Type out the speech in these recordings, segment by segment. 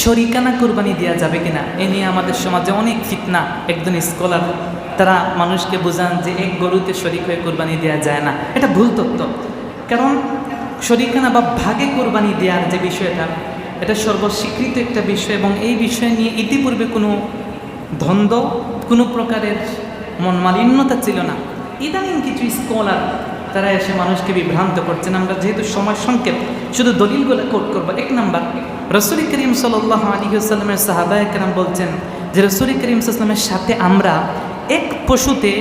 শরিকানা কুরবানি দেওয়া যাবে কিনা এ নিয়ে আমাদের সমাজে অনেক ফিতনা। একজন স্কলার তারা মানুষকে বোঝান যে এক গরুতে শরিক হয়ে কুরবানি দেওয়া যায় না, এটা ভুল তথ্য। কারণ শরিকানা বা ভাগে কুরবানি দেওয়ার যে বিষয়টা, এটা সর্বস্বীকৃত একটা বিষয় এবং এই বিষয় নিয়ে ইতিপূর্বে কোনো দ্বন্দ্ব, কোনো প্রকারের মনমালিন্যতা ছিল না। ইদানিং কিছু স্কলার তারা এসে মানুষকে বিভ্রান্ত করছেন। আমরা যেহেতু সময় সংক্ষেপ, শুধু দলিলগুলো কোট করবো। এক নাম্বার, রসুল করিম সাল্লাল্লাহু আলাইহি ওয়াসাল্লামের সাহাবায়ে কেরাম বলছেন যে রসুল করিম সাল্লাল্লাহু আলাইহি ওয়াসাল্লামের সাথে আমরা এক পশুতে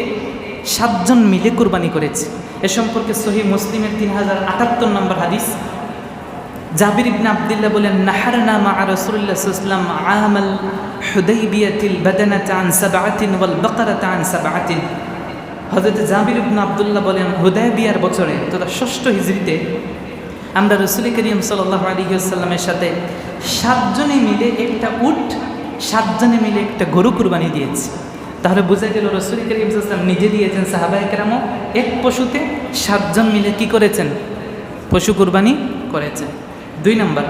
7 জন মিলে কুরবানি করেছি। এ সম্পর্কে সহিহ মুসলিমের 3078 নম্বর হাদিস। জাবির ইবনে আব্দুল্লাহ বলেন, নাহারনা মা রাসূলুল্লাহ সাল্লাল্লাহু আলাইহি ওয়াসাল্লাম আমাল হুদাইবিয়াতিল বাদানাতা আন সাবআতিন ওয়াল বাকারাতা আন সাবআতিন। হযরত জাবির ইবনে আব্দুল্লাহ বলেন, হুদাইবিয়ার বছরে তথা 6ষ্ঠ হিজরিতে আমরা রসুল করিম সাল্লাল্লাহু আলাইহি ওয়াসাল্লামের সাথে 7 জনে মিলে একটা উট, 7 জনে মিলে একটা গরু কুরবানি দিয়েছি। তাহলে বোঝা গেল রসুল করিম সাল্লাল্লাহু আলাইহি ওয়াসাল্লাম নিজে দিয়েছেন, সাহাবায়ে কেরামও এক পশুতে 7 জন মিলে কি করেছেন? পশু কুরবানি করেছেন। 2 নম্বর,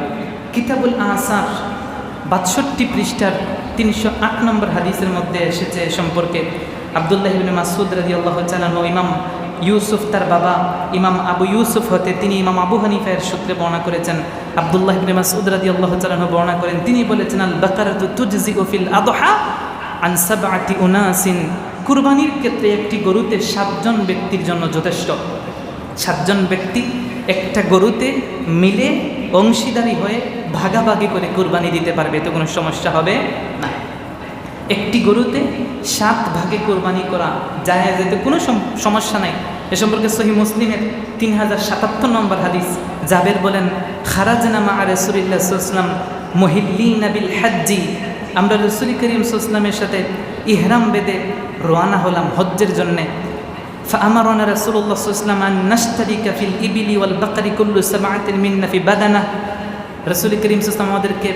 কিতাবুল আসার 62 পৃষ্ঠার 308 নম্বর হাদিসের মধ্যে এসেছে সম্পর্কে আব্দুল্লাহ ইবনে মাসউদ রাদিয়াল্লাহু তাআলা ইমাম ইউসুফ তার বাবা ইমাম আবু ইউসুফ হতে তিনি ইমাম আবু হানিফার সূত্রে বর্ণনা করেছেন। আব্দুল্লাহ ইবনে মাসউদ রাদিয়াল্লাহু তাআলা বর্ণনা করেন, তিনি বলেছেন, আল বাকারাতু তুজজিউ ফিল আদহা আন সাবআতি উনাসিন। কুরবানির ক্ষেত্রে একটি গরুতে 7 জন ব্যক্তির জন্য যথেষ্ট। 7 জন ব্যক্তি একটা গরুতে মিলে অংশীদারি হয়ে ভাগাভাগি করে কুরবানি দিতে পারবে, তো কোনো সমস্যা হবে না। একটি গরুতে 7 ভাগে কুরবানি করা যায়, যেতে কোনো সমস্যা নাই। এ সম্পর্কে সহিহ মুসলিমের 3077 নম্বর হাদিস। জাবের বলেন, খারাজনা মা রাসূলিল্লাহ সাল্লাল্লাহু আলাইহি ওয়াসাল্লাম মুহিল্লিনা বিল হজ্জি। আমরা রাসূল করিম সাল্লাল্লাহু আলাইহি ওয়াসাল্লামের সাথে ইহরাম বেঁধে রওনা হলাম হজ্জের জন্যে। فأمرنا رسول الله صلى الله عليه وسلم أن نشترك في الإبل والبقر كل 7 منا في بدنة। رسول كريم صلى الله عليه وسلم আমাদেরকে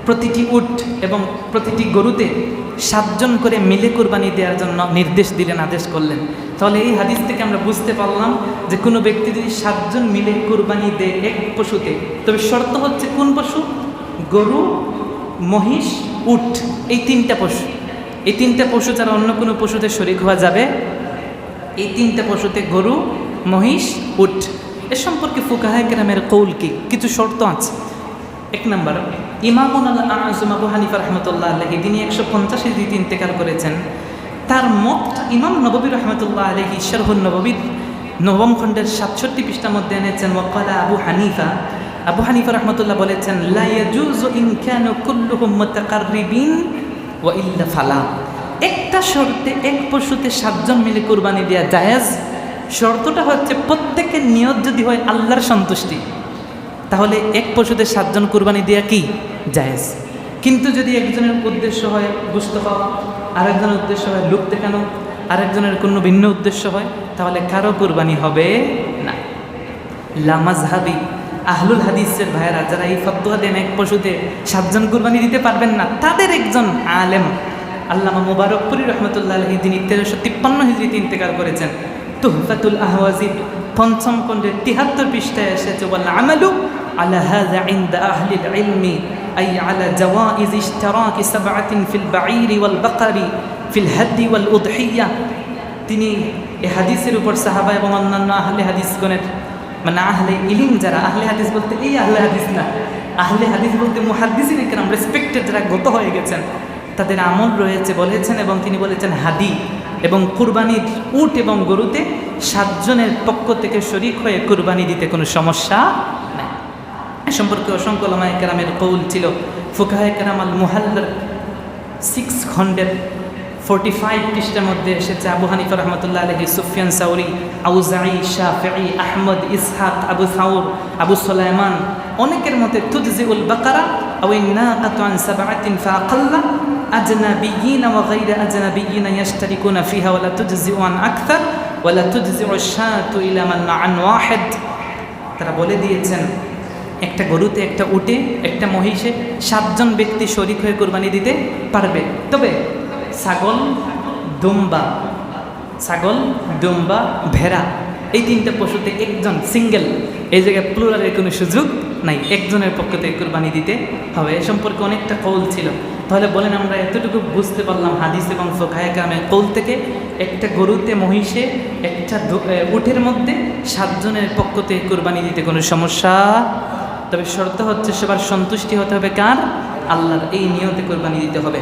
প্রতিটি উট এবং প্রতিটি গরুতে 7 জন করে মিলে কুরবানি দেওয়ার জন্য নির্দেশ দিলেন, আদেশ করলেন। তাহলে এই হাদিস থেকে আমরা বুঝতে পারলাম যে কোনো ব্যক্তি যদি 7 জন মিলে কুরবানি দেয় এক পশুতে, তবে শর্ত হচ্ছে কোন পশু? গরু, মহিষ, উট, এই 3টা পশু। এই 3টা পশু ছাড়া অন্য কোনো পশুতে শরীক হওয়া যাবে। এই 3টা পশুতে গরু, মহিষ, উট। এ সম্পর্কে ফুকাহায়ে কেরামের কৌল কি? কিছু শর্ত আছে। 1 নম্বর, ইমামুল আযম আবু হানিফা রাহমাতুল্লাহ আলাইহি, তিনি 150 হিজরিতে ইন্তেকাল করেছেন। তার মত ইমাম নববী রাহমাতুল্লাহ আলাইহি শারহুন নববীর 9ম খণ্ডের 67 পৃষ্ঠার মধ্যে এনেছেন। ওয়াকালা আবু হানিফা, আবু হানিফা রাহমাতুল্লাহ বলেছেন, লা ইয়াজুজু ইন কানু কুল্লুহুম মুতাকাররিবিন ওয়া ইল্লা ফালা। একটা শর্তে এক পশুতে 7 জন মিলে কুরবানি দেওয়া জায়েজ। শর্তটা হচ্ছে প্রত্যেকের নিয়ত যদি হয় আল্লাহর সন্তুষ্টি, তাহলে এক পশুতে 7 জন কুরবানি দেওয়া কি জায়েজ। কিন্তু যদি একজনের উদ্দেশ্য হয় গোশত খাওয়া, আরেকজনের উদ্দেশ্য হয় লোক দেখানো, আরেকজনের কোনো ভিন্ন উদ্দেশ্য হয়, তাহলে কারো কুরবানি হবে না। লা মাযহাবি আহলুল হাদিসের ভাইয়েরা যারা এই ফতোয়া দেন এক পশুতে 7 জন কুরবানি দিতে পারবেন না, তাদের একজন আলেম আল্লামা মুবারকপুরী রহমতুল্লাহ আলাইহি, তিনি 1353 হিজরিতে ইন্তেকাল করেছেন। তুহফাতুল আহওয়াজিব 5ম খণ্ডের 73 পৃষ্ঠায় এসেছে, ওয়াল আমালু আলা হাযা ইনদা আহলিল ইলমি আই আলা জাওয়াইজ ইশতিরাকি 7 ফিল বাঈরি ওয়াল বাকারি ফিল হাদি ওয়াল উদহিয়া। তিনি এই হাদিসের উপর সাহাবা এবং অন্যান্য আহলে হাদিসগণের, মানে আহলে ইলম যারা, আহলে হাদিস বলতে এই আহলে হাদিস না, আহলে হাদিস বলতে মুহাদ্দিসিন ইকরাম, রেসপেক্টেড যারা গত হয়ে গেছেন, তাদের আমল রয়েছে বলেছেন। এবং তিনি বলেছেন হাদি এবং কুরবানির উট এবং গরুতে 7 জনের পক্ষ থেকে শরীক হয়ে কুরবানি দিতে কোনো সমস্যা নাই। এ সম্পর্কে অসংখ্য উলামায়ে কেরামের কৌল ছিল। ফুকাহায়ে কেরাম আল মুহাল্লার 6 খণ্ডের 45 পৃষ্ঠার মধ্যে এসেছে, আবু হানিফা রহমতুল্লাহ আলাইহি, সুফিয়ান সাউরি, আউজাঈ, শাফিঈ, আহমদ, ইসহাক, আবু সাউর, আবু সুলাইমান, অনেকের মতে তুজজিউল বাকারা আও ইন্নাকাতু আন 7 ফাআকাল্লা আজনাবিয়িন ওয়া গায়রা আজনাবিয়িন ইয়াশতারিকুনা ফিহা ওয়া লা তুজজিউ আন আকথার ওয়া লা তুজজিউ আশ-শাতু ইলা মান আন ওয়াহিদ। তারা বলে দিয়েছেন একটা গরুতে, একটা উটে, একটা মহিষে 7 জন ব্যক্তি শরীক হয়ে কুরবানি দিতে পারবে। তবে ছাগল, দুম্বা, ভেড়া, এই 3টা পশুতে একজন সিঙ্গেল, এই জায়গায় প্লুরালের কোনো সুযোগ নাই, একজনের পক্ষ থেকে কুরবানি দিতে হবে। এ সম্পর্কে অনেকটা কৌল ছিল। তাহলে বলেন আমরা এতটুকু বুঝতে পারলাম হাদিস এবং ফোকায়ে কেরামের কৌল থেকে, একটা গরুতে, মহিষে, একটা উটের মধ্যে 7 জনের পক্ষ থেকে কুরবানি দিতে কোনো সমস্যা। তবে শর্ত হচ্ছে সবার সন্তুষ্টি হতে হবে কার? আল্লাহর। এই নিয়তে কুরবানি দিতে হবে।